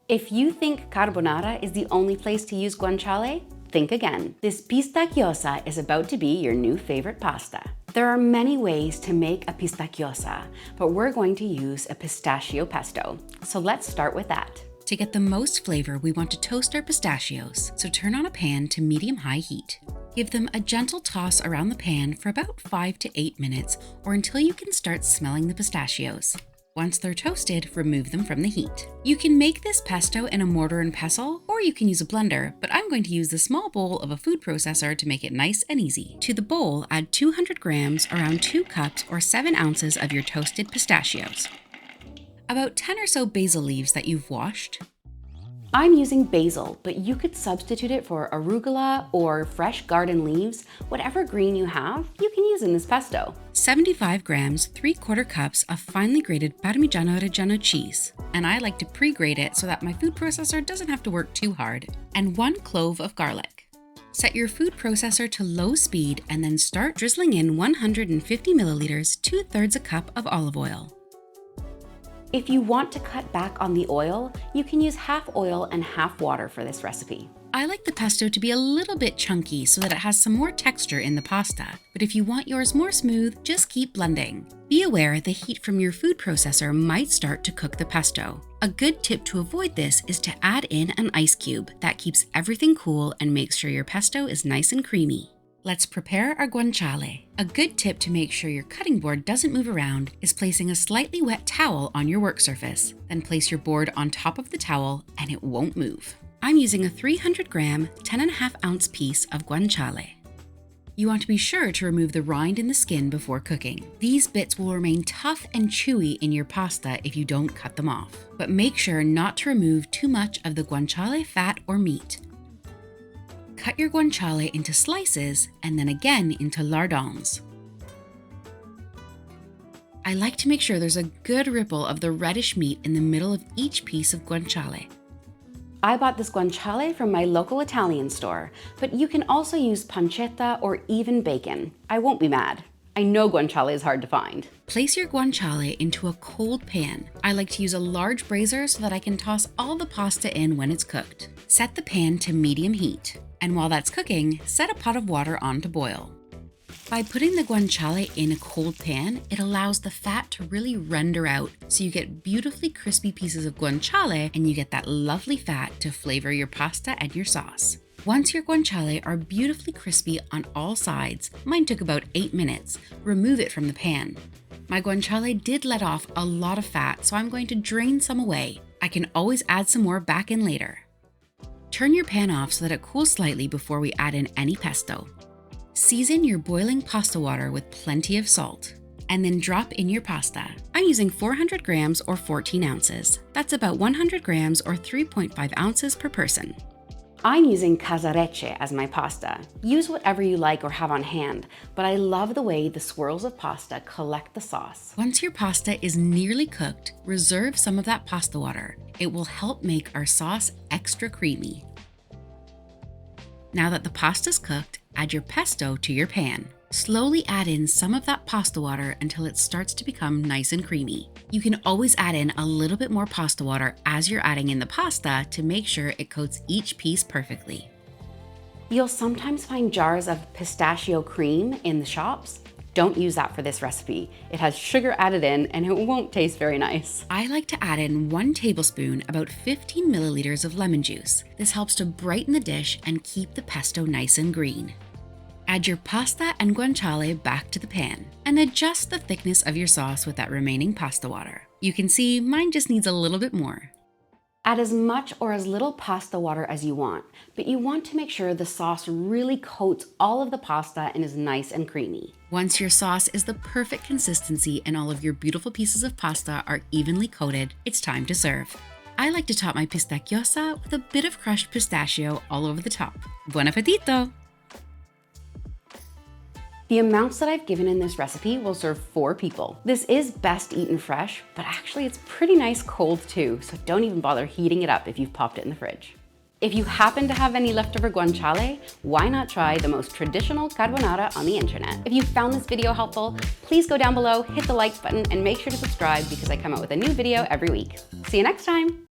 If you think carbonara is the only place to use guanciale, think again. This pistachiosa is about to be your new favorite pasta. There are many ways to make a pistachiosa, but we're going to use a pistachio pesto. So let's start with that. To get the most flavor, we want to toast our pistachios, so turn on a pan to medium-high heat. Give them a gentle toss around the pan for about 5 to 8 minutes or until you can start smelling the pistachios. Once they're toasted, remove them from the heat. You can make this pesto in a mortar and pestle, or you can use a blender, but I'm going to use the small bowl of a food processor to make it nice and easy. To the bowl, add 200 grams, around 2 cups or 7 ounces of your toasted pistachios. About 10 or so basil leaves that you've washed. I'm using basil, but you could substitute it for arugula or fresh garden leaves. Whatever green you have, you can use in this pesto. 75 grams, 3/4 cups of finely grated parmigiano reggiano cheese. And I like to pre-grate it so that my food processor doesn't have to work too hard. And 1 clove of garlic. Set your food processor to low speed and then start drizzling in 150 milliliters, 2/3 a cup of olive oil. If you want to cut back on the oil, you can use half oil and half water for this recipe. I like the pesto to be a little bit chunky so that it has some more texture in the pasta, but if you want yours more smooth, just keep blending. Be aware the heat from your food processor might start to cook the pesto. A good tip to avoid this is to add in an ice cube. That keeps everything cool and makes sure your pesto is nice and creamy. Let's prepare our guanciale. A good tip to make sure your cutting board doesn't move around is placing a slightly wet towel on your work surface. Then place your board on top of the towel and it won't move. I'm using a 300 gram, 10.5 ounce piece of guanciale. You want to be sure to remove the rind and the skin before cooking. These bits will remain tough and chewy in your pasta if you don't cut them off. But make sure not to remove too much of the guanciale fat or meat. Cut your guanciale into slices and then again into lardons. I like to make sure there's a good ripple of the reddish meat in the middle of each piece of guanciale. I bought this guanciale from my local Italian store, but you can also use pancetta or even bacon. I won't be mad. I know guanciale is hard to find. Place your guanciale into a cold pan. I like to use a large brazier so that I can toss all the pasta in when it's cooked. Set the pan to medium heat. And while that's cooking, set a pot of water on to boil. By putting the guanciale in a cold pan, it allows the fat to really render out, so you get beautifully crispy pieces of guanciale and you get that lovely fat to flavor your pasta and your sauce. Once your guanciale are beautifully crispy on all sides, mine took about 8 minutes, remove it from the pan. My guanciale did let off a lot of fat, so I'm going to drain some away. I can always add some more back in later. Turn your pan off so that it cools slightly before we add in any pesto. Season your boiling pasta water with plenty of salt, and then drop in your pasta. I'm using 400 grams or 14 ounces. That's about 100 grams or 3.5 ounces per person. I'm using casarecce as my pasta. Use whatever you like or have on hand, but I love the way the swirls of pasta collect the sauce. Once your pasta is nearly cooked, reserve some of that pasta water. It will help make our sauce extra creamy. Now that the pasta's cooked, add your pesto to your pan. Slowly add in some of that pasta water until it starts to become nice and creamy. You can always add in a little bit more pasta water as you're adding in the pasta to make sure it coats each piece perfectly. You'll sometimes find jars of pistachio cream in the shops. Don't use that for this recipe. It has sugar added in and it won't taste very nice. I like to add in 1 tablespoon, about 15 milliliters of lemon juice. This helps to brighten the dish and keep the pesto nice and green. Add your pasta and guanciale back to the pan and adjust the thickness of your sauce with that remaining pasta water. You can see mine just needs a little bit more. Add as much or as little pasta water as you want, but you want to make sure the sauce really coats all of the pasta and is nice and creamy. Once your sauce is the perfect consistency and all of your beautiful pieces of pasta are evenly coated, it's time to serve. I like to top my pistachiosa with a bit of crushed pistachio all over the top. Buon appetito! The amounts that I've given in this recipe will serve 4 people. This is best eaten fresh, but actually it's pretty nice cold too, so don't even bother heating it up if you've popped it in the fridge. If you happen to have any leftover guanciale, why not try the most traditional carbonara on the internet? If you found this video helpful, please go down below, hit the like button, and make sure to subscribe because I come out with a new video every week. See you next time!